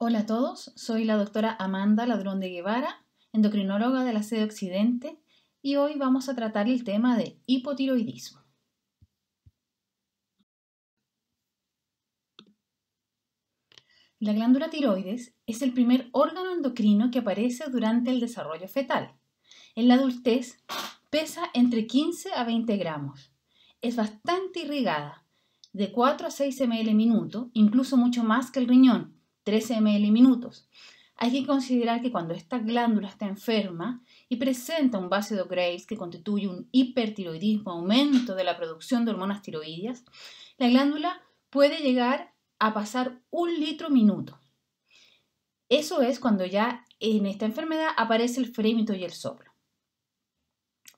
Hola a todos, soy la doctora Amanda Ladrón de Guevara, endocrinóloga de la sede Occidente, y hoy vamos a tratar el tema de hipotiroidismo. La glándula tiroides es el primer órgano endocrino que aparece durante el desarrollo fetal. En la adultez pesa entre 15 a 20 gramos. Es bastante irrigada, de 4 a 6 ml minuto, incluso mucho más que el riñón, 13 ml minutos. Hay que considerar que cuando esta glándula está enferma y presenta un ácido Graves que constituye un hipertiroidismo, aumento de la producción de hormonas tiroideas, la glándula puede llegar a pasar 1 litro minuto. Eso es cuando ya en esta enfermedad aparece el frémito y el soplo.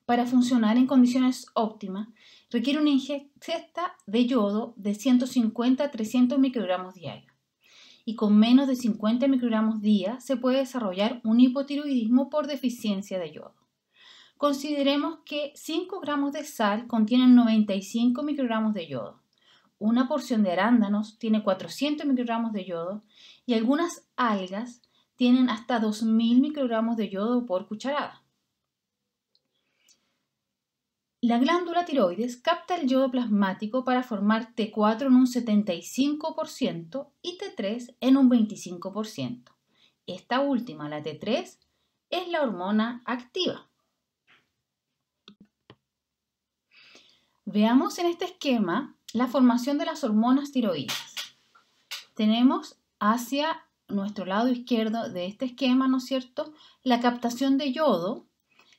Para funcionar en condiciones óptimas, requiere una ingesta de yodo de 150 a 300 microgramos diarios. Y con menos de 50 microgramos día se puede desarrollar un hipotiroidismo por deficiencia de yodo. Consideremos que 5 gramos de sal contienen 95 microgramos de yodo. Una porción de arándanos tiene 400 microgramos de yodo y algunas algas tienen hasta 2000 microgramos de yodo por cucharada. La glándula tiroides capta el yodo plasmático para formar T4 en un 75% y T3 en un 25%. Esta última, la T3, es la hormona activa. Veamos en este esquema la formación de las hormonas tiroides. Tenemos hacia nuestro lado izquierdo de este esquema, ¿no es cierto?, la captación de yodo,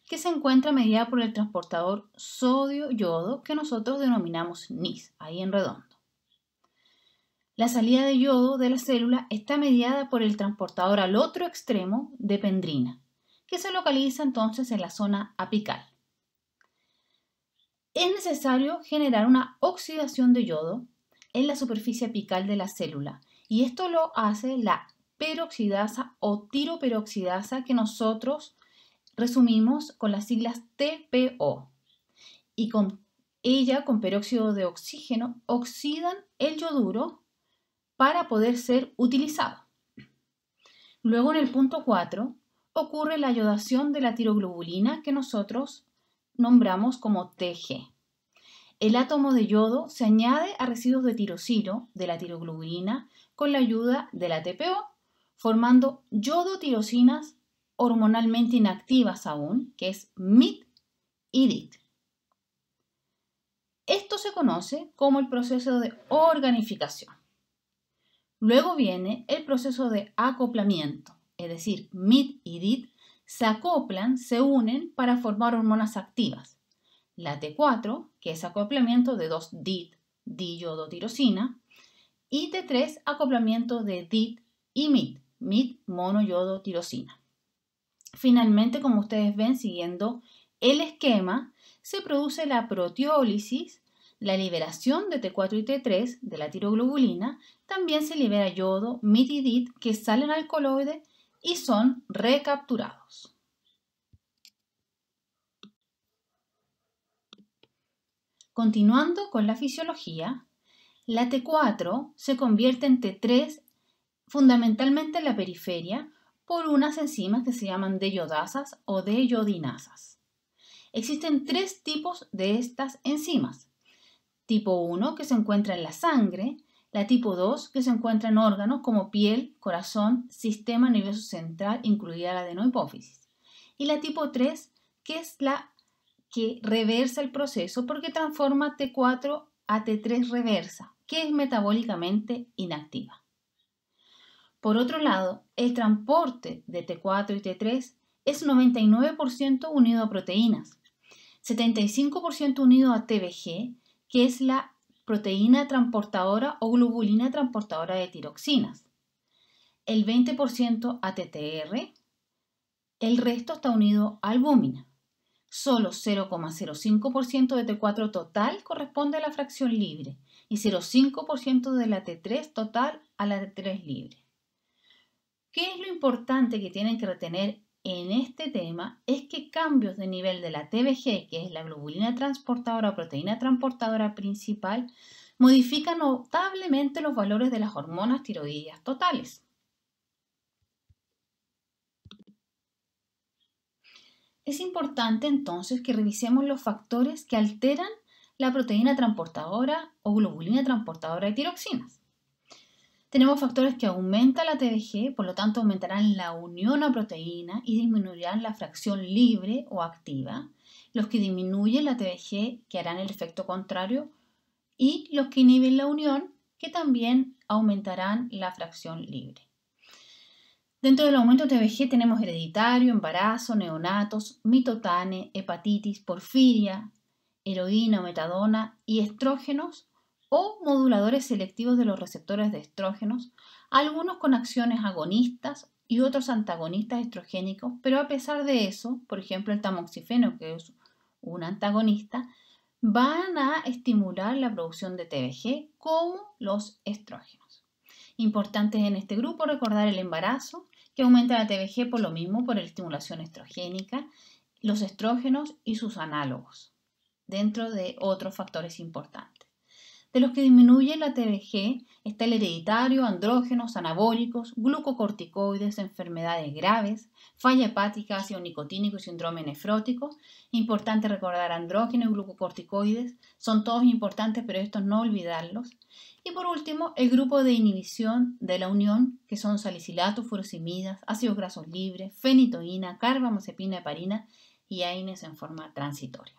que se encuentra mediada por el transportador sodio-yodo que nosotros denominamos NIS, ahí en redondo. La salida de yodo de la célula está mediada por el transportador al otro extremo de pendrina, que se localiza entonces en la zona apical. Es necesario generar una oxidación de yodo en la superficie apical de la célula y esto lo hace la peroxidasa o tiroperoxidasa que nosotros resumimos con las siglas TPO, y con ella, con peróxido de oxígeno, oxidan el yoduro para poder ser utilizado. Luego en el punto 4 ocurre la iodación de la tiroglobulina que nosotros nombramos como TG. El átomo de yodo se añade a residuos de tirosilo de la tiroglobulina con la ayuda de la TPO, formando yodotirosinas hormonalmente inactivas aún, que es MIT y DIT. Esto se conoce como el proceso de organificación. Luego viene el proceso de acoplamiento, es decir, MIT y DIT se acoplan, se unen para formar hormonas activas. La T4, que es acoplamiento de 2 DIT, diyodotirosina, y T3, acoplamiento de DIT y MIT, MIT monoyodotirosina. Finalmente, como ustedes ven, siguiendo el esquema, se produce la proteólisis, la liberación de T4 y T3 de la tiroglobulina, también se libera yodo, MIT y DIT que salen al coloide y son recapturados. Continuando con la fisiología, la T4 se convierte en T3 fundamentalmente en la periferia por unas enzimas que se llaman deyodasas o deyodinasas. Existen 3 tipos de estas enzimas. Tipo 1 que se encuentra en la sangre, la tipo 2 que se encuentra en órganos como piel, corazón, sistema nervioso central, incluida la adenohipófisis. Y la tipo 3 que es la que reversa el proceso porque transforma T4 a T3 reversa, que es metabólicamente inactiva. Por otro lado, el transporte de T4 y T3 es 99% unido a proteínas, 75% unido a TBG, que es la proteína transportadora o globulina transportadora de tiroxinas, el 20% a TTR, el resto está unido a albúmina. Solo 0,05% de T4 total corresponde a la fracción libre y 0,5% de la T3 total a la T3 libre. ¿Qué es lo importante que tienen que retener en este tema? Es que cambios de nivel de la TBG, que es la globulina transportadora o proteína transportadora principal, modifican notablemente los valores de las hormonas tiroideas totales. Es importante entonces que revisemos los factores que alteran la proteína transportadora o globulina transportadora de tiroxinas. Tenemos factores que aumentan la TBG, por lo tanto aumentarán la unión a proteína y disminuirán la fracción libre o activa, los que disminuyen la TBG, que harán el efecto contrario, y los que inhiben la unión, que también aumentarán la fracción libre. Dentro del aumento de TBG tenemos hereditario, embarazo, neonatos, mitotane, hepatitis, porfiria, heroína o metadona y estrógenos o moduladores selectivos de los receptores de estrógenos, algunos con acciones agonistas y otros antagonistas estrogénicos, pero a pesar de eso, por ejemplo el tamoxifeno, que es un antagonista, van a estimular la producción de TBG como los estrógenos. Importantes en este grupo recordar el embarazo, que aumenta la TBG por lo mismo, por la estimulación estrogénica, los estrógenos y sus análogos, dentro de otros factores importantes. De los que disminuyen la TBG está el hereditario, andrógenos, anabólicos, glucocorticoides, enfermedades graves, falla hepática, ácido nicotínico y síndrome nefrótico. Importante recordar andrógenos y glucocorticoides, son todos importantes, pero estos no olvidarlos. Y por último, el grupo de inhibición de la unión, que son salicilatos, furosimidas, ácidos grasos libres, fenitoína, carbamazepina, heparina y AINES en forma transitoria.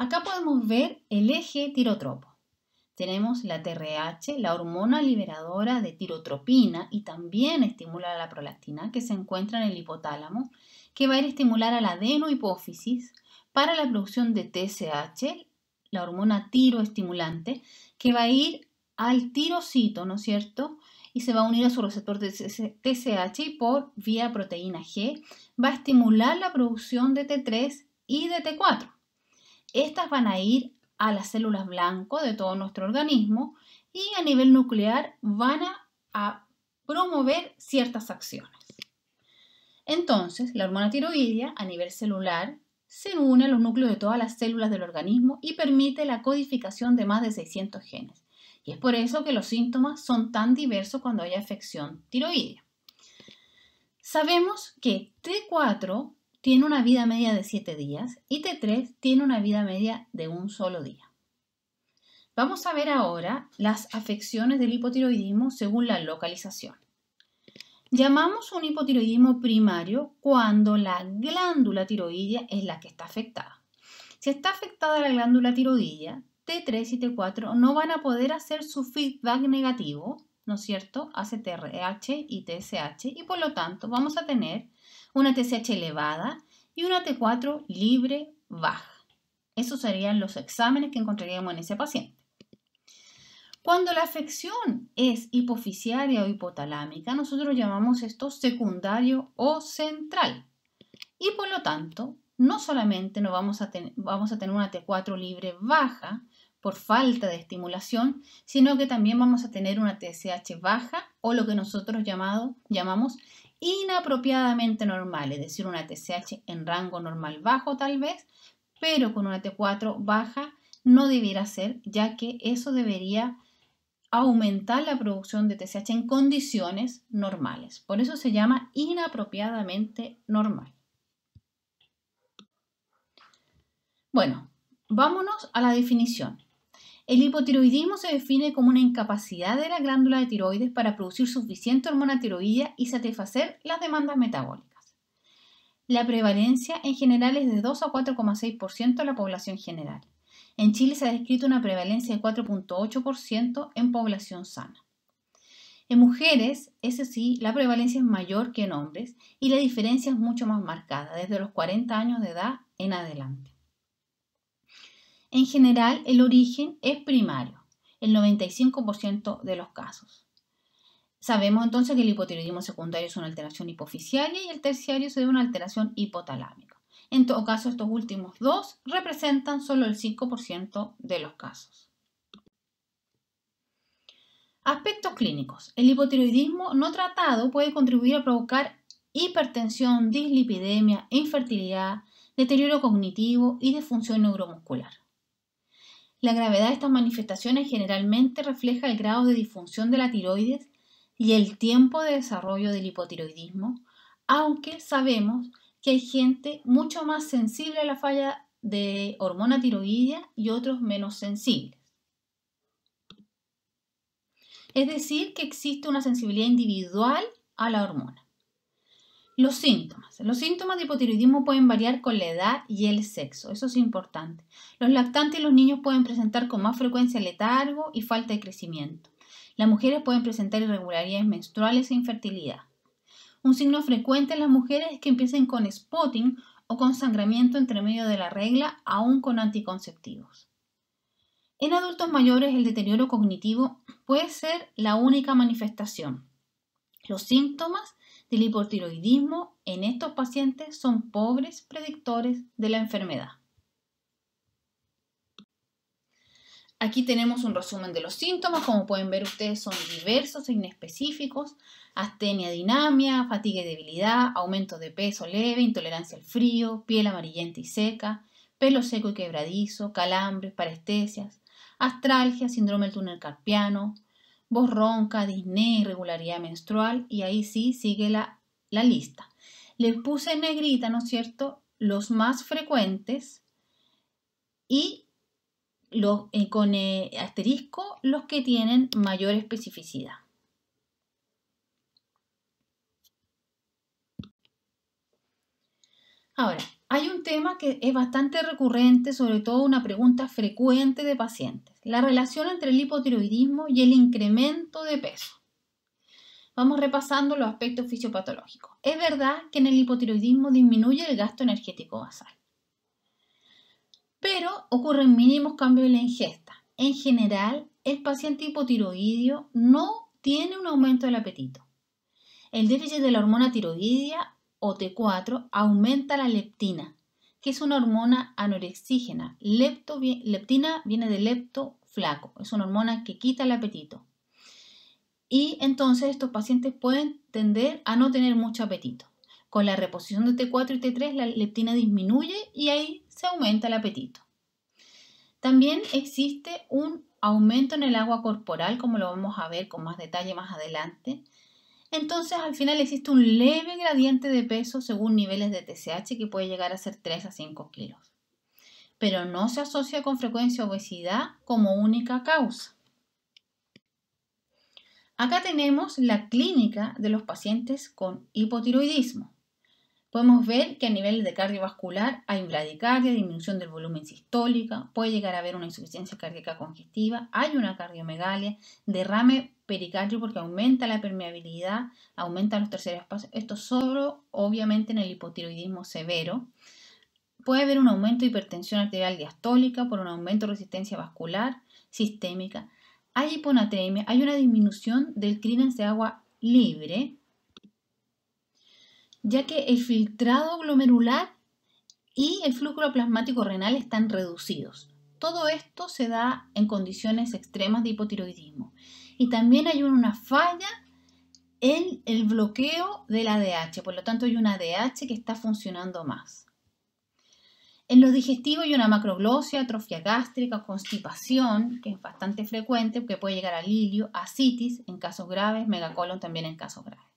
Acá podemos ver el eje tirotropo. Tenemos la TRH, la hormona liberadora de tirotropina y también estimula la prolactina, que se encuentra en el hipotálamo, que va a ir a estimular a la adenohipófisis para la producción de TSH, la hormona tiroestimulante, que va a ir al tirocito, ¿no es cierto? Y se va a unir a su receptor de TSH y por vía proteína G va a estimular la producción de T3 y de T4. Estas van a ir a las células blanco de todo nuestro organismo y a nivel nuclear van a promover ciertas acciones. Entonces, la hormona tiroidea a nivel celular se une a los núcleos de todas las células del organismo y permite la codificación de más de 600 genes. Y es por eso que los síntomas son tan diversos cuando hay afección tiroidea. Sabemos que T4 tiene una vida media de 7 días y T3 tiene una vida media de un solo día. Vamos a ver ahora las afecciones del hipotiroidismo según la localización. Llamamos un hipotiroidismo primario cuando la glándula tiroidea es la que está afectada. Si está afectada la glándula tiroidea, T3 y T4 no van a poder hacer su feedback negativo, ¿no es cierto?, hacia TRH y TSH y por lo tanto vamos a tener una TSH elevada y una T4 libre baja. Esos serían los exámenes que encontraríamos en ese paciente. Cuando la afección es hipofisiaria o hipotalámica, nosotros llamamos esto secundario o central. Y por lo tanto, no solamente vamos a tener una T4 libre baja por falta de estimulación, sino que también vamos a tener una TSH baja o lo que nosotros llamamos inapropiadamente normal, es decir, una TSH en rango normal bajo tal vez, pero con una T4 baja no debiera ser, ya que eso debería aumentar la producción de TSH en condiciones normales. Por eso se llama inapropiadamente normal. Bueno, vámonos a la definición. El hipotiroidismo se define como una incapacidad de la glándula de tiroides para producir suficiente hormona tiroidea y satisfacer las demandas metabólicas. La prevalencia en general es de 2 a 4,6% de la población general. En Chile se ha descrito una prevalencia de 4,8% en población sana. En mujeres, ese sí, la prevalencia es mayor que en hombres y la diferencia es mucho más marcada, desde los 40 años de edad en adelante. En general, el origen es primario, el 95% de los casos. Sabemos entonces que el hipotiroidismo secundario es una alteración hipofisiaria y el terciario se debe a una alteración hipotalámica. En todo caso, estos últimos dos representan solo el 5% de los casos. Aspectos clínicos. El hipotiroidismo no tratado puede contribuir a provocar hipertensión, dislipidemia, infertilidad, deterioro cognitivo y disfunción neuromuscular. La gravedad de estas manifestaciones generalmente refleja el grado de disfunción de la tiroides y el tiempo de desarrollo del hipotiroidismo, aunque sabemos que hay gente mucho más sensible a la falla de hormona tiroidea y otros menos sensibles. Es decir, que existe una sensibilidad individual a la hormona. Los síntomas. Los síntomas de hipotiroidismo pueden variar con la edad y el sexo. Eso es importante. Los lactantes y los niños pueden presentar con más frecuencia letargo y falta de crecimiento. Las mujeres pueden presentar irregularidades menstruales e infertilidad. Un signo frecuente en las mujeres es que empiecen con spotting o con sangramiento entre medio de la regla, aún con anticonceptivos. En adultos mayores, el deterioro cognitivo puede ser la única manifestación. Los síntomas del hipotiroidismo en estos pacientes son pobres predictores de la enfermedad. Aquí tenemos un resumen de los síntomas. Como pueden ver ustedes, son diversos e inespecíficos: astenia, dinamia, fatiga y debilidad, aumento de peso leve, intolerancia al frío, piel amarillenta y seca, pelo seco y quebradizo, calambres, parestesias, astralgia, síndrome del túnel carpiano, voz ronca, disnea, irregularidad menstrual, y ahí sí sigue la lista. Les puse en negrita, ¿no es cierto?, los más frecuentes y con asterisco los que tienen mayor especificidad. Ahora, hay un tema que es bastante recurrente, sobre todo una pregunta frecuente de pacientes: la relación entre el hipotiroidismo y el incremento de peso. Vamos repasando los aspectos fisiopatológicos. Es verdad que en el hipotiroidismo disminuye el gasto energético basal, pero ocurren mínimos cambios en la ingesta. En general, el paciente hipotiroideo no tiene un aumento del apetito. El déficit de la hormona tiroidea o T4 aumenta la leptina, que es una hormona anorexígena. Leptina viene de lepto, flaco, es una hormona que quita el apetito. Y entonces estos pacientes pueden tender a no tener mucho apetito. Con la reposición de T4 y T3, la leptina disminuye y ahí se aumenta el apetito. También existe un aumento en el agua corporal, como lo vamos a ver con más detalle más adelante. Entonces, al final existe un leve gradiente de peso según niveles de TSH que puede llegar a ser 3 a 5 kilos. Pero no se asocia con frecuencia a obesidad como única causa. Acá tenemos la clínica de los pacientes con hipotiroidismo. Podemos ver que a nivel de cardiovascular hay bradicardia, disminución del volumen sistólica, puede llegar a haber una insuficiencia cardíaca congestiva, hay una cardiomegalia, derrame pericardio porque aumenta la permeabilidad, aumenta los terceros espacios. Esto solo obviamente en el hipotiroidismo severo. Puede haber un aumento de hipertensión arterial diastólica por un aumento de resistencia vascular sistémica. Hay hiponatremia, hay una disminución del clearance de agua libre, ya que el filtrado glomerular y el flujo plasmático renal están reducidos. Todo esto se da en condiciones extremas de hipotiroidismo. Y también hay una falla en el bloqueo del ADH, por lo tanto hay un ADH que está funcionando más. En lo digestivo hay una macroglosia, atrofia gástrica, constipación, que es bastante frecuente, que puede llegar a ilio, ascitis en casos graves, megacolon también en casos graves.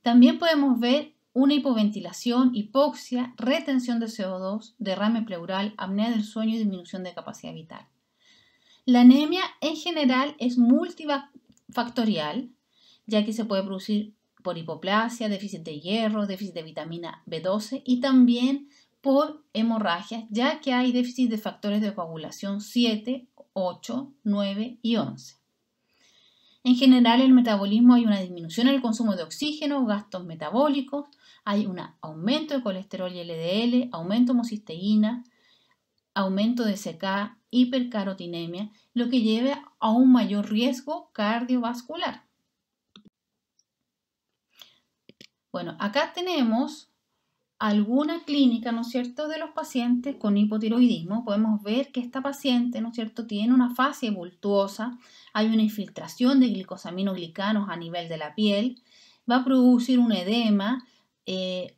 También podemos ver una hipoventilación, hipoxia, retención de CO2, derrame pleural, apnea del sueño y disminución de capacidad vital. La anemia en general es multifactorial, ya que se puede producir por hipoplasia, déficit de hierro, déficit de vitamina B12 y también por hemorragias, ya que hay déficit de factores de coagulación 7, 8, 9 y 11. En general, el metabolismo hay una disminución en el consumo de oxígeno, gastos metabólicos, hay un aumento de colesterol y LDL, aumento de homocisteína, aumento de CK, hipercarotinemia, lo que lleva a un mayor riesgo cardiovascular. Bueno, acá tenemos alguna clínica, ¿no es cierto?, de los pacientes con hipotiroidismo. Podemos ver que esta paciente, ¿no es cierto?, tiene una fascia bultuosa, hay una infiltración de glicosaminoglicanos a nivel de la piel, va a producir un edema,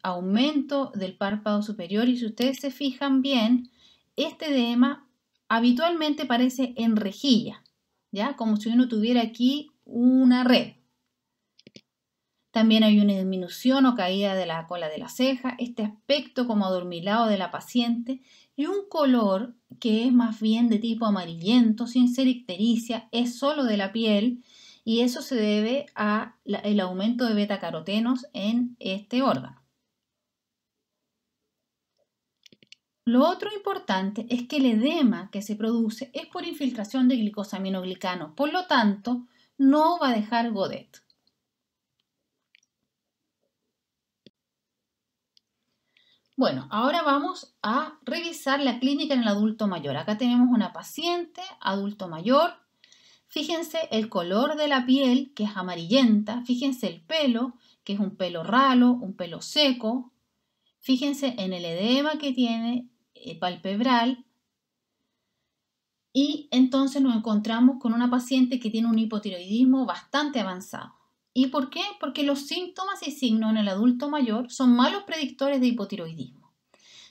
aumento del párpado superior y si ustedes se fijan bien, este edema habitualmente parece en rejilla, ¿ya? Como si uno tuviera aquí una red. También hay una disminución o caída de la cola de la ceja, este aspecto como adormilado de la paciente y un color que es más bien de tipo amarillento, sin ser ictericia, es solo de la piel y eso se debe al aumento de betacarotenos en este órgano. Lo otro importante es que el edema que se produce es por infiltración de glicosaminoglicano, por lo tanto, no va a dejar godet. Bueno, ahora vamos a revisar la clínica en el adulto mayor. Acá tenemos una paciente, adulto mayor. Fíjense el color de la piel, que es amarillenta. Fíjense el pelo, que es un pelo ralo, un pelo seco. Fíjense en el edema que tiene palpebral. Y entonces nos encontramos con una paciente que tiene un hipotiroidismo bastante avanzado. ¿Y por qué? Porque los síntomas y signos en el adulto mayor son malos predictores de hipotiroidismo.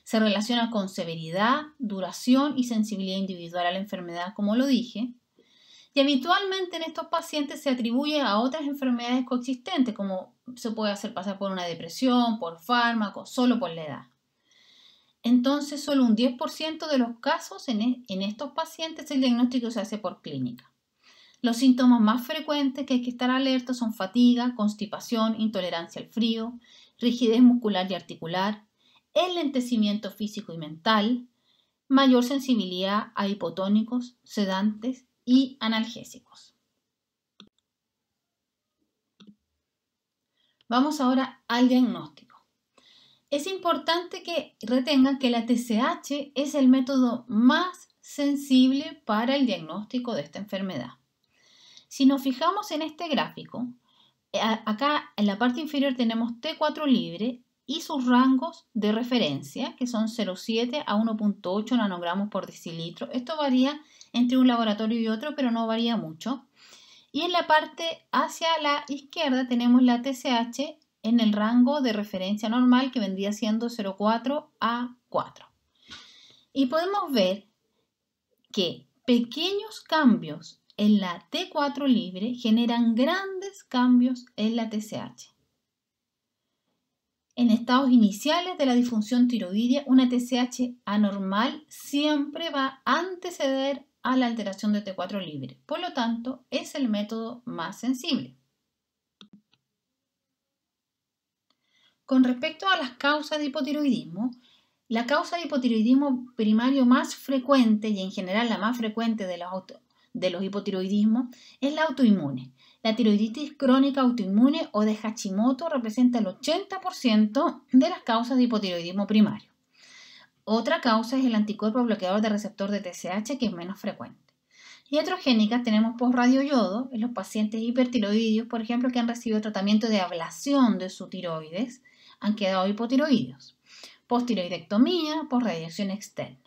Se relaciona con severidad, duración y sensibilidad individual a la enfermedad, como lo dije. Y habitualmente en estos pacientes se atribuye a otras enfermedades coexistentes, como se puede hacer pasar por una depresión, por fármacos, solo por la edad. Entonces, solo un 10% de los casos en estos pacientes el diagnóstico se hace por clínica. Los síntomas más frecuentes que hay que estar alerta son fatiga, constipación, intolerancia al frío, rigidez muscular y articular, enlentecimiento físico y mental, mayor sensibilidad a hipotónicos, sedantes y analgésicos. Vamos ahora al diagnóstico. Es importante que retengan que la TSH es el método más sensible para el diagnóstico de esta enfermedad. Si nos fijamos en este gráfico, acá en la parte inferior tenemos T4 libre y sus rangos de referencia, que son 0,7 a 1,8 nanogramos por decilitro. Esto varía entre un laboratorio y otro, pero no varía mucho. Y en la parte hacia la izquierda tenemos la TSH en el rango de referencia normal, que vendría siendo 0,4 a 4. Y podemos ver que pequeños cambios en la T4 libre generan grandes cambios en la TSH. En estados iniciales de la disfunción tiroidea, una TSH anormal siempre va a anteceder a la alteración de T4 libre. Por lo tanto, es el método más sensible. Con respecto a las causas de hipotiroidismo, la causa de hipotiroidismo primario más frecuente y en general la más frecuente de los hipotiroidismos es la autoinmune. La tiroiditis crónica autoinmune o de Hashimoto representa el 80% de las causas de hipotiroidismo primario. Otra causa es el anticuerpo bloqueador de receptor de TSH, que es menos frecuente. Y heterogénicas tenemos posradioyodo en los pacientes hipertiroidios, por ejemplo, que han recibido tratamiento de ablación de su tiroides, han quedado hipotiroideos. Postiroidectomía, posradiación externa.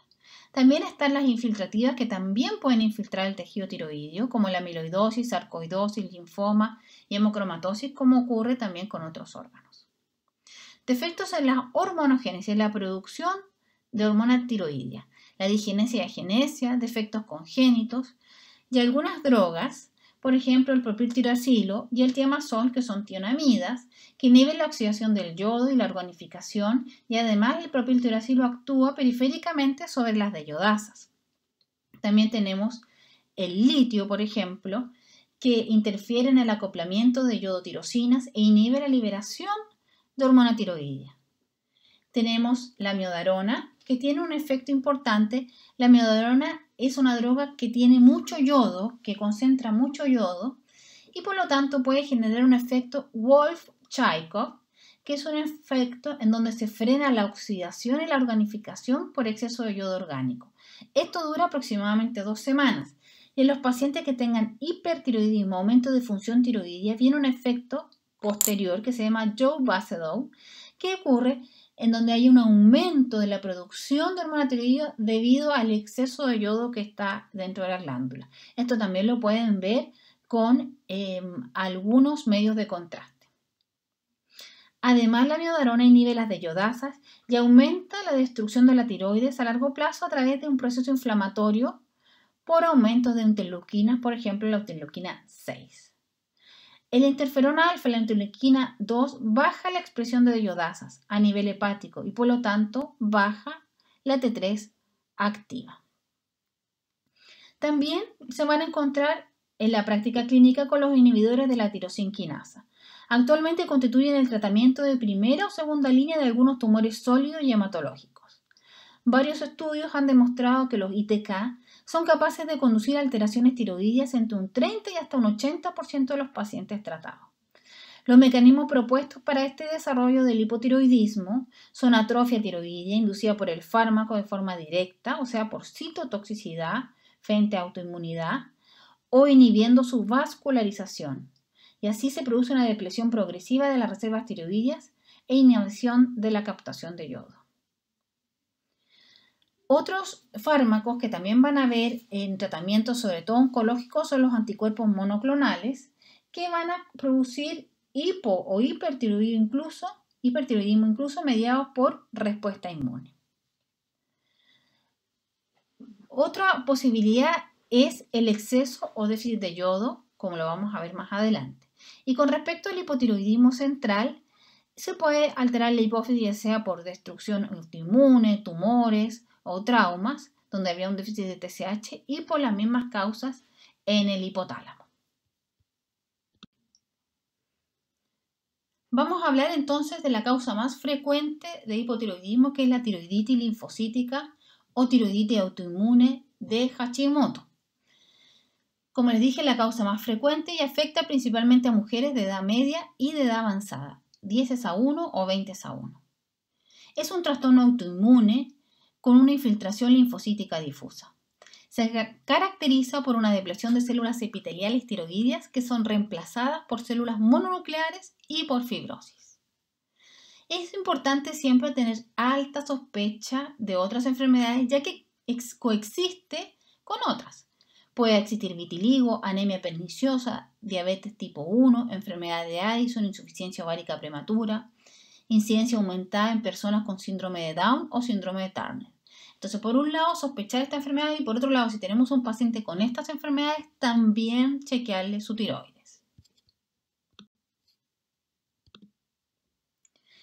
También están las infiltrativas que también pueden infiltrar el tejido tiroideo, como la amiloidosis, sarcoidosis, linfoma y hemocromatosis, como ocurre también con otros órganos. Defectos en la hormonogénesis, la producción de hormona tiroidea, la digenesia y agenesia, defectos congénitos y algunas drogas, por ejemplo el propiltiracilo y el tiamazol, que son tionamidas, que inhiben la oxidación del yodo y la organificación, y además el propiltiracilo actúa periféricamente sobre las deyodasas. También tenemos el litio, por ejemplo, que interfiere en el acoplamiento de yodotirosinas e inhibe la liberación de hormona tiroidea. Tenemos la miodarona, que tiene un efecto importante. La miodarona es una droga que tiene mucho yodo, que concentra mucho yodo, y por lo tanto puede generar un efecto Wolff-Chaikoff, que es un efecto en donde se frena la oxidación y la organificación por exceso de yodo orgánico. Esto dura aproximadamente 2 semanas. Y en los pacientes que tengan hipertiroidismo, aumento de función tiroidea, viene un efecto posterior que se llama Joe-Basedow, que ocurre en donde hay un aumento de la producción de hormona tiroidea debido al exceso de yodo que está dentro de la glándula. Esto también lo pueden ver con algunos medios de contraste. Además, la miodarona inhibe las deyodasas y aumenta la destrucción de la tiroides a largo plazo a través de un proceso inflamatorio por aumento de interleuquinas, por ejemplo, la interleuquina 6. El interferón alfa y la interleuquina 2 baja la expresión de iodasas a nivel hepático y por lo tanto baja la T3 activa. También se van a encontrar en la práctica clínica con los inhibidores de la tirosinquinasa. Actualmente constituyen el tratamiento de primera o segunda línea de algunos tumores sólidos y hematológicos. Varios estudios han demostrado que los ITK son capaces de conducir a alteraciones tiroideas entre un 30 y hasta un 80% de los pacientes tratados. Los mecanismos propuestos para este desarrollo del hipotiroidismo son atrofia tiroidea inducida por el fármaco de forma directa, o sea, por citotoxicidad frente a autoinmunidad, o inhibiendo su vascularización. Y así se produce una depresión progresiva de las reservas tiroideas e inhibición de la captación de yodo. Otros fármacos que también van a ver en tratamientos, sobre todo oncológicos, son los anticuerpos monoclonales, que van a producir hipo o hipertiroidismo incluso mediados por respuesta inmune. Otra posibilidad es el exceso o déficit de yodo, como lo vamos a ver más adelante. Y con respecto al hipotiroidismo central, se puede alterar la hipófisis ya sea por destrucción autoinmune, tumores o traumas, donde había un déficit de TSH, y por las mismas causas en el hipotálamo. Vamos a hablar entonces de la causa más frecuente de hipotiroidismo, que es la tiroiditis linfocítica o tiroiditis autoinmune de Hashimoto. Como les dije, la causa más frecuente y afecta principalmente a mujeres de edad media y de edad avanzada, 10-1 o 20-1. Es un trastorno autoinmune con una infiltración linfocítica difusa. Se caracteriza por una depresión de células epiteliales tiroideas que son reemplazadas por células mononucleares y por fibrosis. Es importante siempre tener alta sospecha de otras enfermedades, ya que coexiste con otras. Puede existir vitiligo, anemia perniciosa, diabetes tipo 1, enfermedad de Addison, insuficiencia ovárica prematura, incidencia aumentada en personas con síndrome de Down o síndrome de Turner. Entonces, por un lado, sospechar esta enfermedad y por otro lado, si tenemos un paciente con estas enfermedades, también chequearle su tiroides.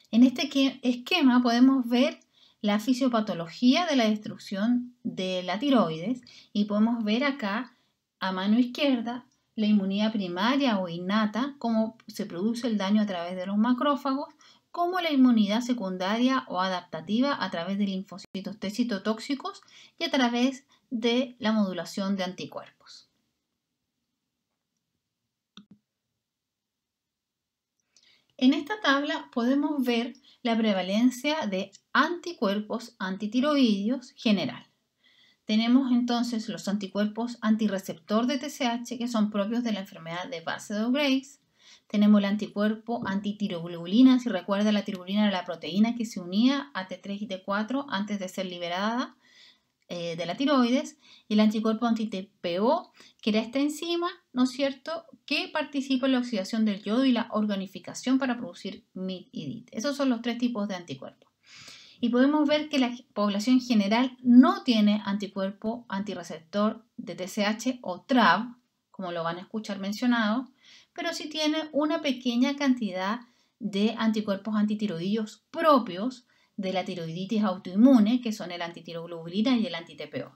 En este esquema podemos ver la fisiopatología de la destrucción de la tiroides y podemos ver acá a mano izquierda la inmunidad primaria o innata, cómo se produce el daño a través de los macrófagos, como la inmunidad secundaria o adaptativa a través de linfocitos T citotóxicos y a través de la modulación de anticuerpos. En esta tabla podemos ver la prevalencia de anticuerpos antitiroideos general. Tenemos entonces los anticuerpos antirreceptor de TSH, que son propios de la enfermedad de base de Graves. Tenemos el anticuerpo antitiroglobulina, si recuerda, la tiroglobulina era la proteína que se unía a T3 y T4 antes de ser liberada de la tiroides, y el anticuerpo anti-TPO, que era esta enzima, ¿no es cierto?, que participa en la oxidación del yodo y la organificación para producir MIT y DIT. Esos son los tres tipos de anticuerpos. Y podemos ver que la población general no tiene anticuerpo antirreceptor de TSH o TRAb, como lo van a escuchar mencionado, pero sí tiene una pequeña cantidad de anticuerpos antitiroideos propios de la tiroiditis autoinmune, que son el antitiroglobulina y el anti-TPO.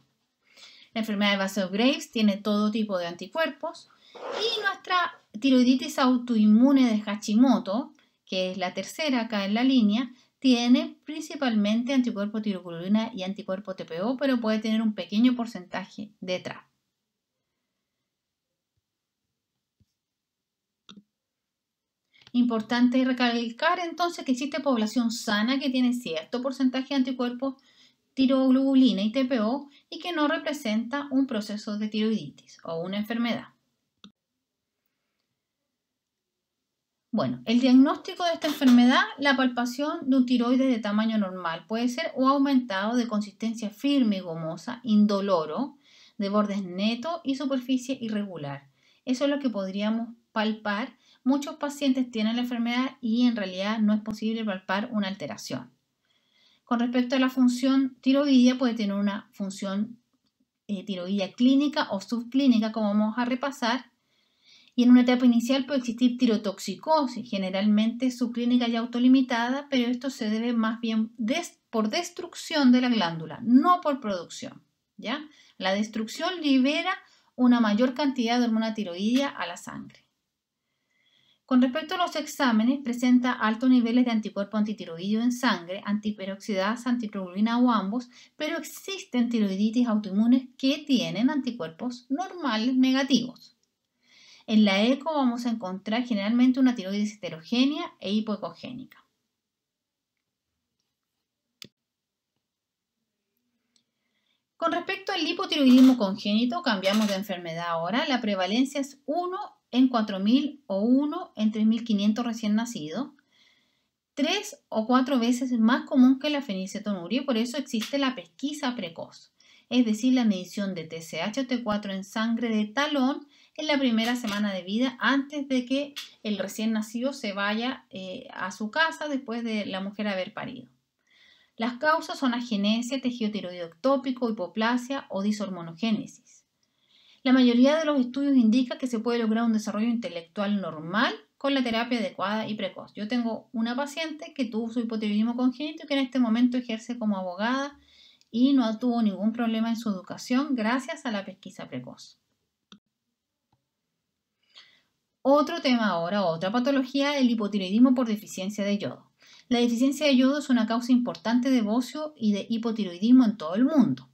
La enfermedad de base de Graves tiene todo tipo de anticuerpos y nuestra tiroiditis autoinmune de Hashimoto, que es la tercera acá en la línea, tiene principalmente anticuerpo tiroglobulina y anticuerpo TPO, pero puede tener un pequeño porcentaje de TRAb. Importante recalcar entonces que existe población sana que tiene cierto porcentaje de anticuerpos tiroglobulina y TPO y que no representa un proceso de tiroiditis o una enfermedad. Bueno, el diagnóstico de esta enfermedad, la palpación de un tiroides de tamaño normal puede ser o aumentado de consistencia firme y gomosa, indoloro, de bordes netos y superficie irregular. Eso es lo que podríamos palpar. Muchos pacientes tienen la enfermedad y en realidad no es posible palpar una alteración. Con respecto a la función tiroidea, puede tener una función tiroidea clínica o subclínica, como vamos a repasar. Y en una etapa inicial puede existir tirotoxicosis, generalmente subclínica y autolimitada, pero esto se debe más bien por destrucción de la glándula, no por producción, ¿ya? La destrucción libera una mayor cantidad de hormona tiroidea a la sangre. Con respecto a los exámenes, presenta altos niveles de anticuerpo antitiroideo en sangre, antiperoxidasa, antiglobulina o ambos, pero existen tiroiditis autoinmunes que tienen anticuerpos normales negativos. En la eco vamos a encontrar generalmente una tiroides heterogénea e hipoecogénica. Con respecto al hipotiroidismo congénito, cambiamos de enfermedad ahora. La prevalencia es 1 en 4.000 o 1 en 3.500 recién nacidos. 3 o 4 veces más común que la fenilcetonuria y por eso existe la pesquisa precoz, es decir, la medición de TSH o T4 en sangre de talón en la primera semana de vida antes de que el recién nacido se vaya a su casa después de la mujer haber parido. Las causas son agenesia, tejido tiroideo ectópico, hipoplasia o dishormonogénesis. La mayoría de los estudios indica que se puede lograr un desarrollo intelectual normal con la terapia adecuada y precoz. Yo tengo una paciente que tuvo su hipotiroidismo congénito y que en este momento ejerce como abogada y no tuvo ningún problema en su educación gracias a la pesquisa precoz. Otro tema ahora, otra patología, el hipotiroidismo por deficiencia de yodo. La deficiencia de yodo es una causa importante de bocio y de hipotiroidismo en todo el mundo.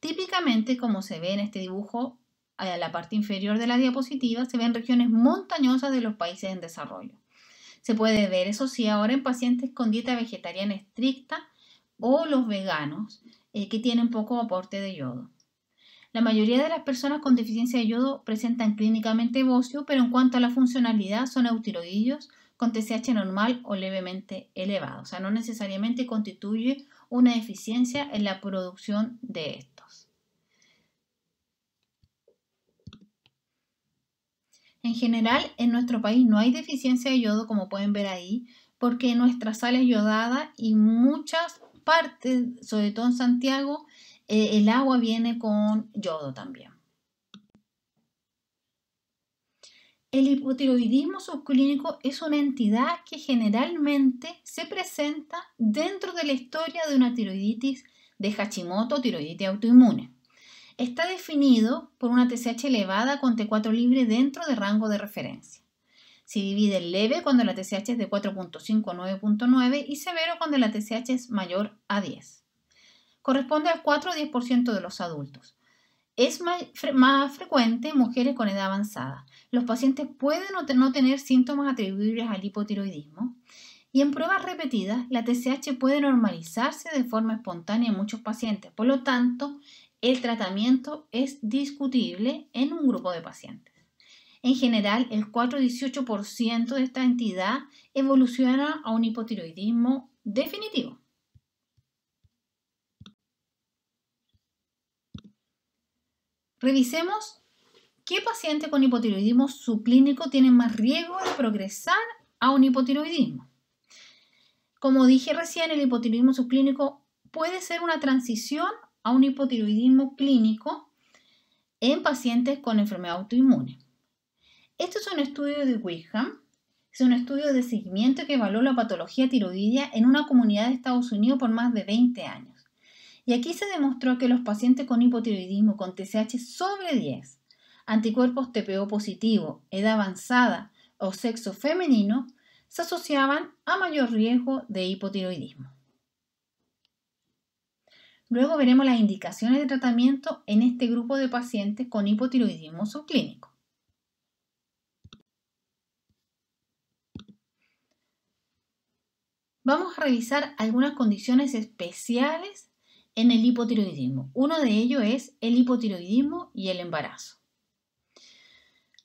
Típicamente, como se ve en este dibujo, a la parte inferior de la diapositiva, se ven regiones montañosas de los países en desarrollo. Se puede ver, eso sí, ahora en pacientes con dieta vegetariana estricta o los veganos que tienen poco aporte de yodo. La mayoría de las personas con deficiencia de yodo presentan clínicamente bocio, pero en cuanto a la funcionalidad son eutiroidios con TSH normal o levemente elevado. O sea, no necesariamente constituye una deficiencia en la producción de estos. En general, en nuestro país no hay deficiencia de yodo, como pueden ver ahí, porque nuestra sal es yodada y muchas partes, sobre todo en Santiago, el agua viene con yodo también. El hipotiroidismo subclínico es una entidad que generalmente se presenta dentro de la historia de una tiroiditis de Hashimoto o tiroiditis autoinmune. Está definido por una TSH elevada con T4 libre dentro de rango de referencia. Se divide en leve cuando la TSH es de 4.5 a 9.9 y severo cuando la TSH es mayor a 10. Corresponde al 4 o 10% de los adultos. Es más frecuente en mujeres con edad avanzada. Los pacientes pueden no tener síntomas atribuibles al hipotiroidismo y en pruebas repetidas la TSH puede normalizarse de forma espontánea en muchos pacientes. Por lo tanto, el tratamiento es discutible en un grupo de pacientes. En general, el 4-18% de esta entidad evoluciona a un hipotiroidismo definitivo. Revisemos qué paciente con hipotiroidismo subclínico tiene más riesgo de progresar a un hipotiroidismo. Como dije recién, el hipotiroidismo subclínico puede ser una transición a un hipotiroidismo clínico en pacientes con enfermedad autoinmune. Este es un estudio de Wickham, es un estudio de seguimiento que evaluó la patología tiroidea en una comunidad de Estados Unidos por más de 20 años. Y aquí se demostró que los pacientes con hipotiroidismo con TSH sobre 10, anticuerpos TPO positivo, edad avanzada o sexo femenino se asociaban a mayor riesgo de hipotiroidismo. Luego veremos las indicaciones de tratamiento en este grupo de pacientes con hipotiroidismo subclínico. Vamos a revisar algunas condiciones especiales en el hipotiroidismo. Uno de ellos es el hipotiroidismo y el embarazo.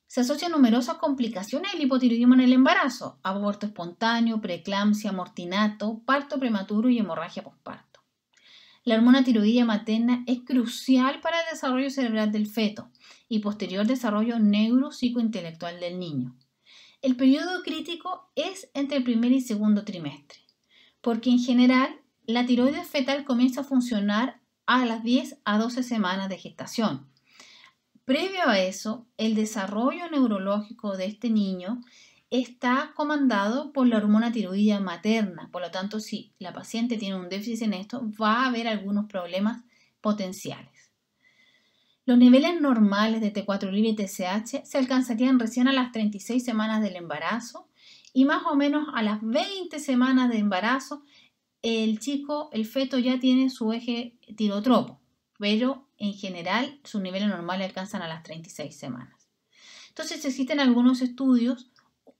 Se asocian numerosas complicaciones del hipotiroidismo en el embarazo: aborto espontáneo, preeclampsia, mortinato, parto prematuro y hemorragia posparto. La hormona tiroidea materna es crucial para el desarrollo cerebral del feto y posterior desarrollo neuropsicointelectual del niño. El periodo crítico es entre el primer y segundo trimestre, porque en general la tiroides fetal comienza a funcionar a las 10 a 12 semanas de gestación. Previo a eso, el desarrollo neurológico de este niño está comandado por la hormona tiroidea materna. Por lo tanto, si la paciente tiene un déficit en esto, va a haber algunos problemas potenciales. Los niveles normales de T4 libre y TSH se alcanzarían recién a las 36 semanas del embarazo y más o menos a las 20 semanas de embarazo el feto ya tiene su eje tirotropo, pero en general sus niveles normales alcanzan a las 36 semanas. Entonces existen algunos estudios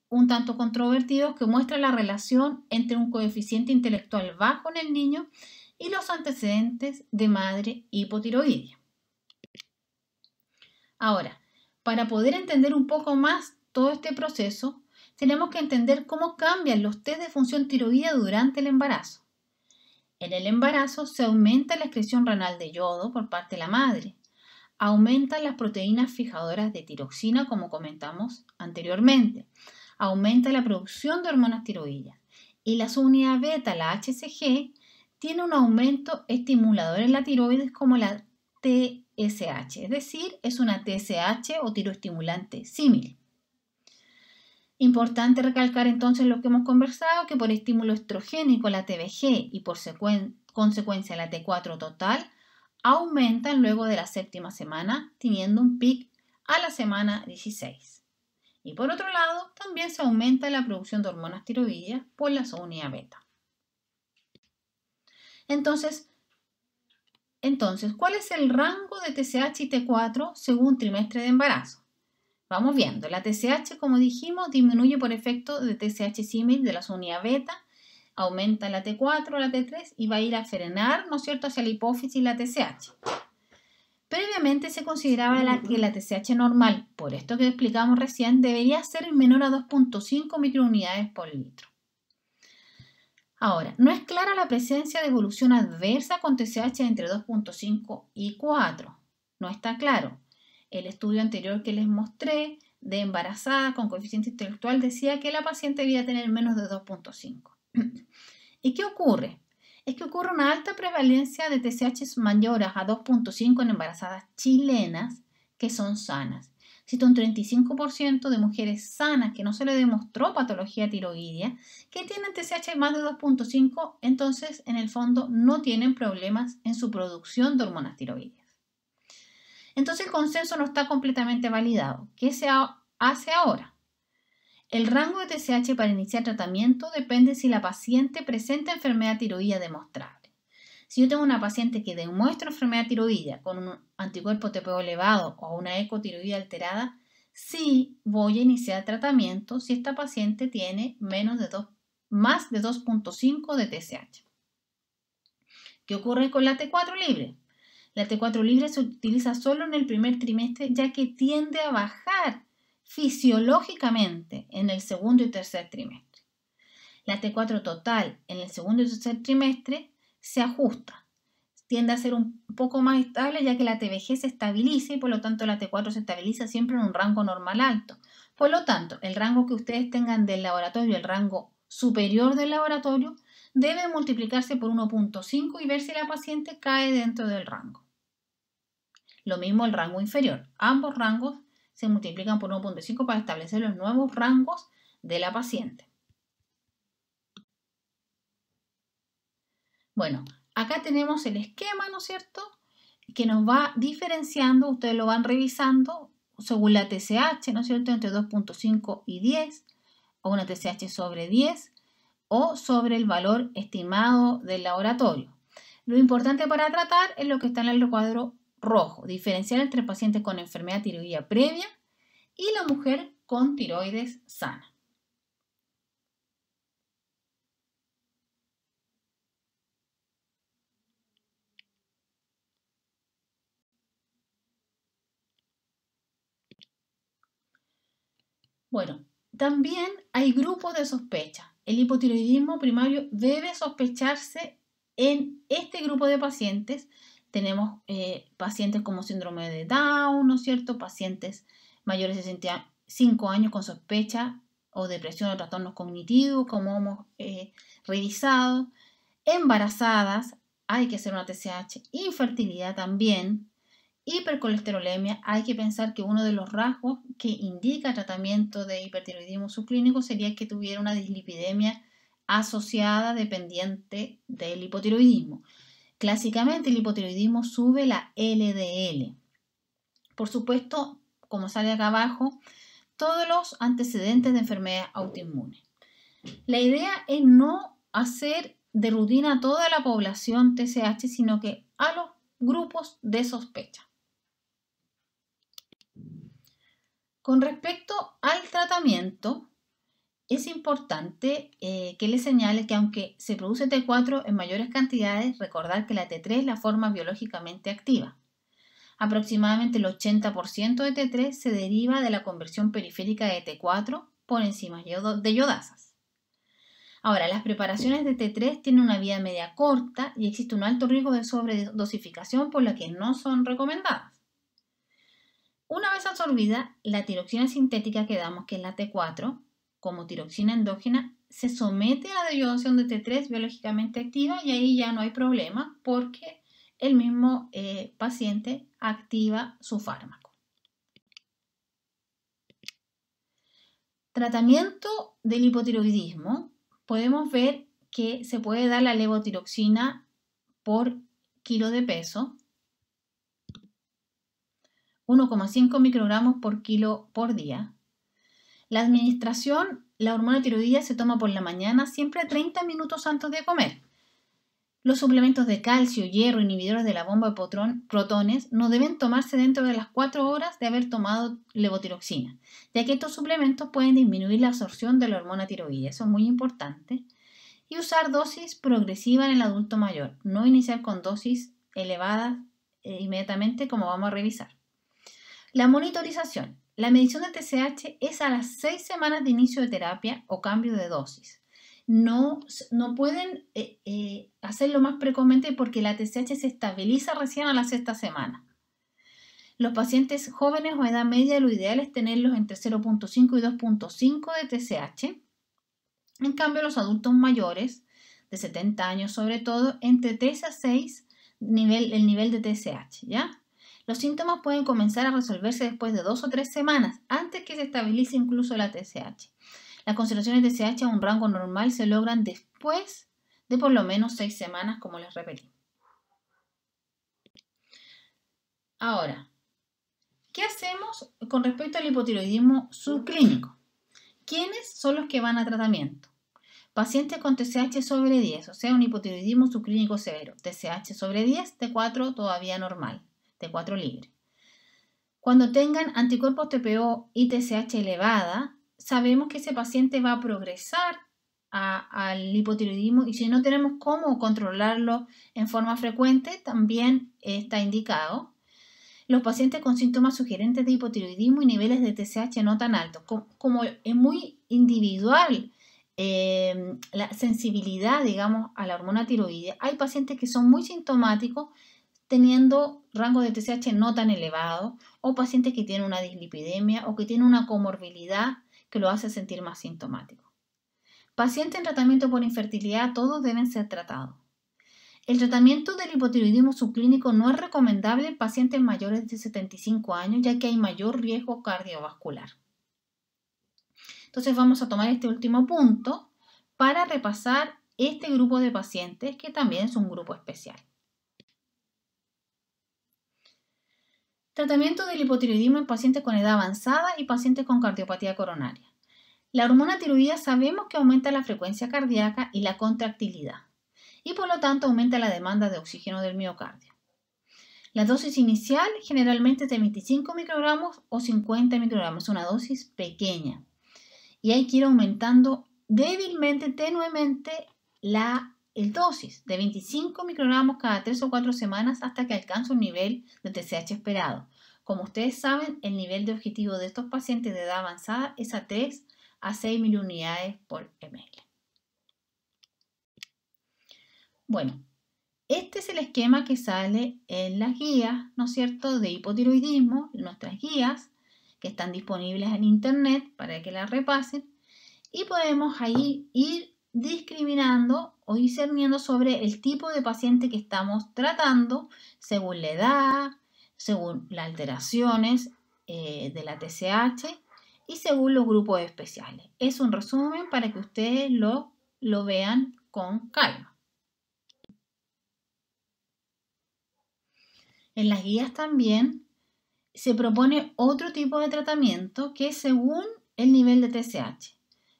un tanto controvertidos que muestran la relación entre un coeficiente intelectual bajo en el niño y los antecedentes de madre hipotiroidea. Ahora, para poder entender un poco más todo este proceso, tenemos que entender cómo cambian los test de función tiroidea durante el embarazo. En el embarazo se aumenta la excreción renal de yodo por parte de la madre, aumentan las proteínas fijadoras de tiroxina, como comentamos anteriormente, aumenta la producción de hormonas tiroideas y la subunidad beta, la HCG, tiene un aumento estimulador en la tiroides como la TSH, es decir, es una TSH o tiroestimulante símil. Importante recalcar entonces lo que hemos conversado, que por estímulo estrogénico la TBG y por consecuencia la T4 total aumentan luego de la séptima semana, teniendo un pic a la semana 16. Y por otro lado, también se aumenta la producción de hormonas tiroideas por la subunidad beta. Entonces, ¿cuál es el rango de TSH y T4 según trimestre de embarazo? Vamos viendo, la TSH, como dijimos, disminuye por efecto de TSH símil de la subunidad beta, aumenta la T4, la T3 y va a ir a frenar, ¿no es cierto?, hacia la hipófisis la TSH. Previamente se consideraba que la TSH normal, por esto que explicamos recién, debería ser menor a 2.5 microunidades por litro. Ahora, no es clara la presencia de evolución adversa con TSH entre 2.5 y 4. No está claro. El estudio anterior que les mostré de embarazada con coeficiente intelectual decía que la paciente debía tener menos de 2.5. ¿Y qué ocurre? Es que ocurre una alta prevalencia de TSH mayores a 2.5 en embarazadas chilenas que son sanas. Existe un 35% de mujeres sanas que no se le demostró patología tiroidea que tienen TSH más de 2.5, entonces en el fondo no tienen problemas en su producción de hormonas tiroideas. Entonces el consenso no está completamente validado. ¿Qué se hace ahora? El rango de TSH para iniciar tratamiento depende si la paciente presenta enfermedad tiroidea demostrable. Si yo tengo una paciente que demuestra enfermedad tiroidea con un anticuerpo TPO elevado o una ecotiroidea alterada, sí voy a iniciar tratamiento si esta paciente tiene más de 2.5 de TSH. ¿Qué ocurre con la T4 libre? La T4 libre se utiliza solo en el primer trimestre ya que tiende a bajar fisiológicamente en el segundo y tercer trimestre. La T4 total en el segundo y tercer trimestre se ajusta, tiende a ser un poco más estable ya que la TBG se estabiliza y por lo tanto la T4 se estabiliza siempre en un rango normal alto. Por lo tanto, el rango que ustedes tengan del laboratorio, el rango superior del laboratorio, debe multiplicarse por 1.5 y ver si la paciente cae dentro del rango. Lo mismo el rango inferior. Ambos rangos se multiplican por 1.5 para establecer los nuevos rangos de la paciente. Bueno, acá tenemos el esquema, ¿no es cierto?, que nos va diferenciando, ustedes lo van revisando según la TSH, ¿no es cierto?, entre 2.5 y 10, o una TSH sobre 10, o sobre el valor estimado del laboratorio. Lo importante para tratar es lo que está en el recuadro rojo, diferenciar entre pacientes con enfermedad tiroidea previa y la mujer con tiroides sana. Bueno, también hay grupos de sospecha. El hipotiroidismo primario debe sospecharse en este grupo de pacientes. Tenemos pacientes como síndrome de Down, ¿no es cierto?, pacientes mayores de 65 años con sospecha o depresión o trastornos cognitivos, como hemos revisado, embarazadas, hay que hacer una TSH, infertilidad también, hipercolesterolemia, hay que pensar que uno de los rasgos que indica tratamiento de hipertiroidismo subclínico sería que tuviera una dislipidemia asociada dependiente del hipotiroidismo. Clásicamente el hipotiroidismo sube la LDL. Por supuesto, como sale acá abajo, todos los antecedentes de enfermedades autoinmunes. La idea es no hacer de rutina a toda la población TSH, sino que a los grupos de sospecha. Con respecto al tratamiento, es importante que les señale que aunque se produce T4 en mayores cantidades, recordar que la T3 es la forma biológicamente activa. Aproximadamente el 80% de T3 se deriva de la conversión periférica de T4 por enzimas de iodasas. Ahora, las preparaciones de T3 tienen una vida media corta y existe un alto riesgo de sobredosificación por la que no son recomendadas. Una vez absorbida, la tiroxina sintética que damos, que es la T4, como tiroxina endógena, se somete a la deyodación de T3 biológicamente activa y ahí ya no hay problema porque el mismo paciente activa su fármaco. Tratamiento del hipotiroidismo. Podemos ver que se puede dar la levotiroxina por kilo de peso, 1,5 microgramos por kilo por día. La administración, la hormona tiroidea se toma por la mañana, siempre 30 minutos antes de comer. Los suplementos de calcio, hierro, inhibidores de la bomba de protones no deben tomarse dentro de las 4 horas de haber tomado levotiroxina, ya que estos suplementos pueden disminuir la absorción de la hormona tiroidea. Eso es muy importante. Y usar dosis progresiva en el adulto mayor, no iniciar con dosis elevadas inmediatamente, como vamos a revisar. La monitorización. La medición de TSH es a las 6 semanas de inicio de terapia o cambio de dosis. No pueden hacerlo más precozmente porque la TSH se estabiliza recién a la 6ª semana. Los pacientes jóvenes o edad media, lo ideal es tenerlos entre 0,5 y 2,5 de TSH. En cambio, los adultos mayores, de 70 años sobre todo, entre 3 a 6 el nivel de TSH, ¿ya? Los síntomas pueden comenzar a resolverse después de 2 o 3 semanas, antes que se estabilice incluso la TSH. Las concentraciones de TSH a un rango normal se logran después de por lo menos 6 semanas, como les repetí. Ahora, ¿qué hacemos con respecto al hipotiroidismo subclínico? ¿Quiénes son los que van a tratamiento? Pacientes con TSH sobre 10, o sea, un hipotiroidismo subclínico severo. TSH sobre 10, T4 todavía normal, T4 libre. Cuando tengan anticuerpos TPO y TSH elevada, sabemos que ese paciente va a progresar al hipotiroidismo y si no tenemos cómo controlarlo en forma frecuente, también está indicado. Los pacientes con síntomas sugerentes de hipotiroidismo y niveles de TSH no tan altos. Como es muy individual la sensibilidad, digamos, a la hormona tiroidea, hay pacientes que son muy sintomáticos teniendo rango de TSH no tan elevado o pacientes que tienen una dislipidemia o que tienen una comorbilidad que lo hace sentir más sintomático. Pacientes en tratamiento por infertilidad, todos deben ser tratados. El tratamiento del hipotiroidismo subclínico no es recomendable en pacientes mayores de 75 años, ya que hay mayor riesgo cardiovascular. Entonces vamos a tomar este último punto para repasar este grupo de pacientes, que también es un grupo especial. Tratamiento del hipotiroidismo en pacientes con edad avanzada y pacientes con cardiopatía coronaria. La hormona tiroidea sabemos que aumenta la frecuencia cardíaca y la contractilidad, y por lo tanto aumenta la demanda de oxígeno del miocardio. La dosis inicial generalmente es de 25 microgramos o 50 microgramos, una dosis pequeña. Y hay que ir aumentando débilmente, tenuemente, el dosis de 25 microgramos cada 3 o 4 semanas hasta que alcance un nivel de TSH esperado. Como ustedes saben, el nivel de objetivo de estos pacientes de edad avanzada es a 3 a 6 miliunidades por ml. Bueno, este es el esquema que sale en las guías, ¿no es cierto?, de hipotiroidismo, nuestras guías que están disponibles en internet para que las repasen y podemos ahí ir discriminando o discerniendo sobre el tipo de paciente que estamos tratando según la edad, según las alteraciones de la TSH y según los grupos especiales. Es un resumen para que ustedes lo vean con calma. En las guías también se propone otro tipo de tratamiento que es según el nivel de TSH.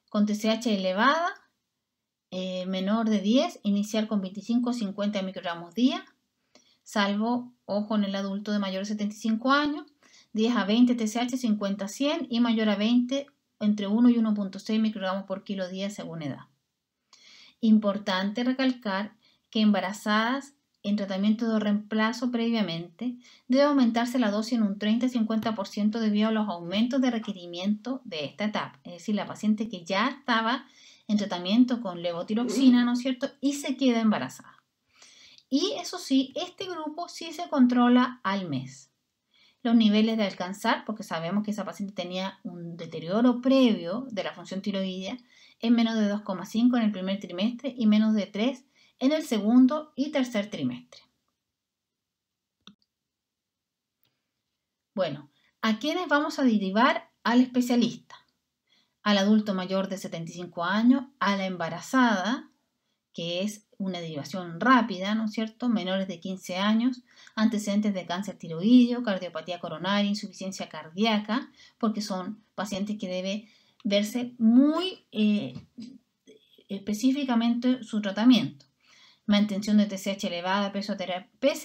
Con TSH elevada, menor de 10, iniciar con 25 o 50 microgramos día, salvo, ojo, en el adulto de mayor de 75 años, 10 a 20 TSH, 50 a 100 y mayor a 20, entre 1 y 1.6 microgramos por kilo día según edad. Importante recalcar que embarazadas en tratamiento de reemplazo previamente, debe aumentarse la dosis en un 30-50% debido a los aumentos de requerimiento de esta etapa. Es decir, la paciente que ya estaba en tratamiento con levotiroxina, ¿no es cierto?, y se queda embarazada. Y eso sí, este grupo sí se controla al mes. Los niveles de alcanzar, porque sabemos que esa paciente tenía un deterioro previo de la función tiroidea, es menos de 2,5 en el primer trimestre y menos de 3 en el segundo y tercer trimestre. Bueno, ¿a quiénes vamos a derivar al especialista? Al adulto mayor de 75 años, a la embarazada, que es una derivación rápida, ¿no es cierto? Menores de 15 años, antecedentes de cáncer tiroideo, cardiopatía coronaria, insuficiencia cardíaca, porque son pacientes que debe verse muy específicamente su tratamiento. Mantención de TSH elevada, pese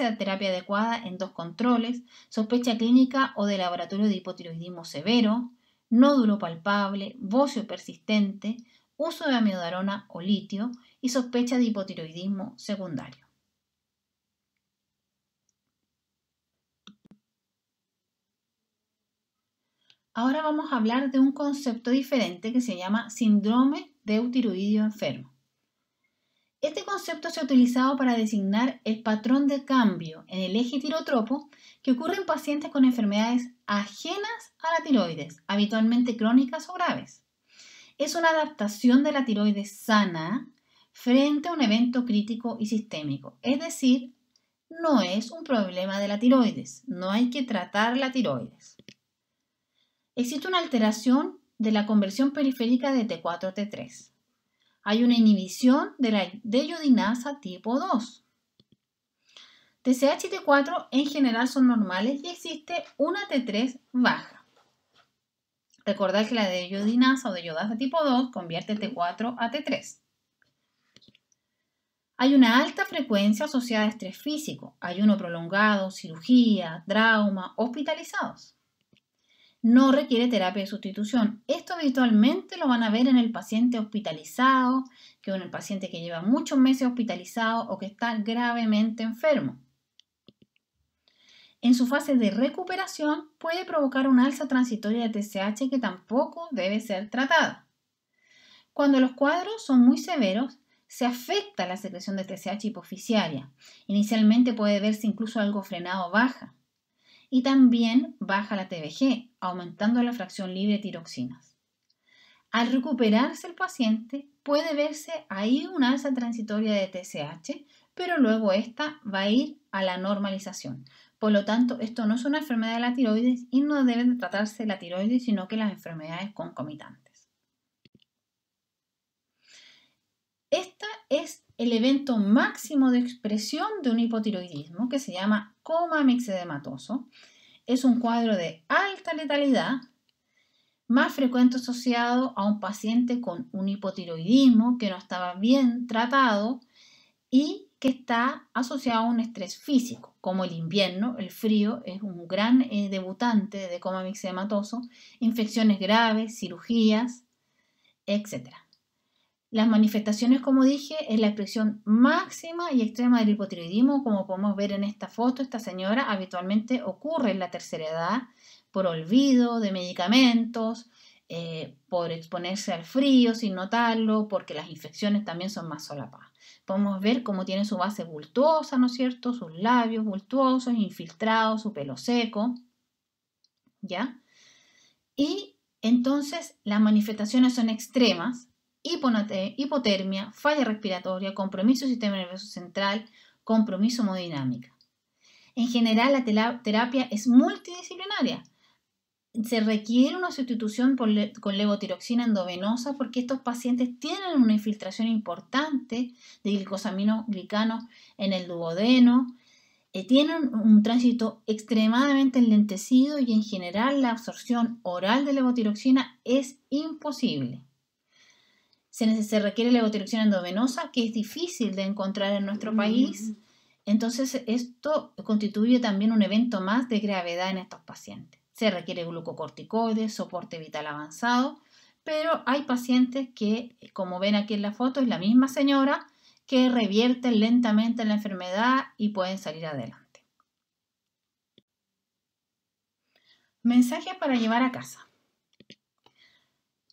a terapia adecuada en 2 controles, sospecha clínica o de laboratorio de hipotiroidismo severo, nódulo palpable, bocio persistente, uso de amiodarona o litio y sospecha de hipotiroidismo secundario. Ahora vamos a hablar de un concepto diferente que se llama síndrome de eutiroidio enfermo. Este concepto se ha utilizado para designar el patrón de cambio en el eje tirotropo que ocurre en pacientes con enfermedades ajenas a la tiroides, habitualmente crónicas o graves. Es una adaptación de la tiroides sana frente a un evento crítico y sistémico, es decir, no es un problema de la tiroides, no hay que tratar la tiroides. Existe una alteración de la conversión periférica de T4 a T3. Hay una inhibición de la deyodinasa tipo 2. TSH y T4 en general son normales y existe una T3 baja. Recordad que la deyodinasa o deyodasa tipo 2 convierte T4 a T3. Hay una alta frecuencia asociada a estrés físico, ayuno prolongado, cirugía, trauma, hospitalizados. No requiere terapia de sustitución. Esto habitualmente lo van a ver en el paciente hospitalizado, que en el paciente que lleva muchos meses hospitalizado o que está gravemente enfermo. En su fase de recuperación puede provocar una alza transitoria de TSH que tampoco debe ser tratada. Cuando los cuadros son muy severos, se afecta la secreción de TSH hipoficiaria. Inicialmente puede verse incluso algo frenado baja. Y también baja la TBG, aumentando la fracción libre de tiroxinas. Al recuperarse el paciente, puede verse ahí una alza transitoria de TSH, pero luego esta va a ir a la normalización. Por lo tanto, esto no es una enfermedad de la tiroides y no debe de tratarse la tiroides, sino que las enfermedades concomitantes. Este es el evento máximo de expresión de un hipotiroidismo que se llama coma mixedematoso. Es un cuadro de alta letalidad, más frecuente asociado a un paciente con un hipotiroidismo que no estaba bien tratado y que está asociado a un estrés físico, como el invierno, el frío es un gran debutante de coma mixedematoso, infecciones graves, cirugías, etc. Las manifestaciones, como dije, es la expresión máxima y extrema del hipotiroidismo, como podemos ver en esta foto. Esta señora habitualmente ocurre en la tercera edad por olvido de medicamentos, por exponerse al frío sin notarlo, porque las infecciones también son más solapadas. Podemos ver cómo tiene su base bultuosa, ¿no es cierto? Sus labios bultuosos, infiltrados, su pelo seco, ¿ya? Y entonces las manifestaciones son extremas. Hipotermia, falla respiratoria, compromiso del sistema nervioso central, compromiso hemodinámica. En general, la terapia es multidisciplinaria. Se requiere una sustitución con levotiroxina endovenosa porque estos pacientes tienen una infiltración importante de glicosaminoglicanos en el duodeno, tienen un tránsito extremadamente enlentecido y en general la absorción oral de levotiroxina es imposible. Se requiere levotiroxina endovenosa, que es difícil de encontrar en nuestro país. Entonces, esto constituye también un evento más de gravedad en estos pacientes. Se requiere glucocorticoides, soporte vital avanzado, pero hay pacientes que, como ven aquí en la foto, es la misma señora que revierten lentamente la enfermedad y pueden salir adelante. Mensaje para llevar a casa.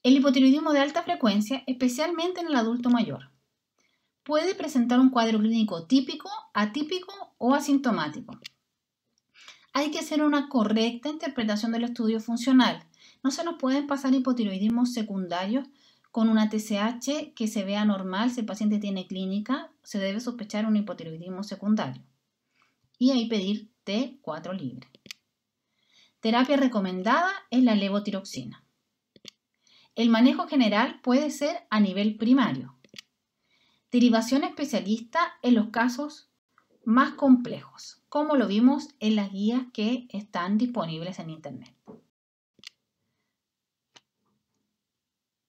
El hipotiroidismo de alta frecuencia, especialmente en el adulto mayor, puede presentar un cuadro clínico típico, atípico o asintomático. Hay que hacer una correcta interpretación del estudio funcional. No se nos pueden pasar hipotiroidismos secundarios con una TSH que se vea normal. Si el paciente tiene clínica, se debe sospechar un hipotiroidismo secundario. Y ahí pedir T4 libre. Terapia recomendada es la levotiroxina. El manejo general puede ser a nivel primario. Derivación especialista en los casos más complejos, como lo vimos en las guías que están disponibles en internet.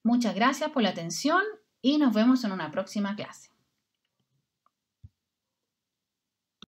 Muchas gracias por la atención y nos vemos en una próxima clase.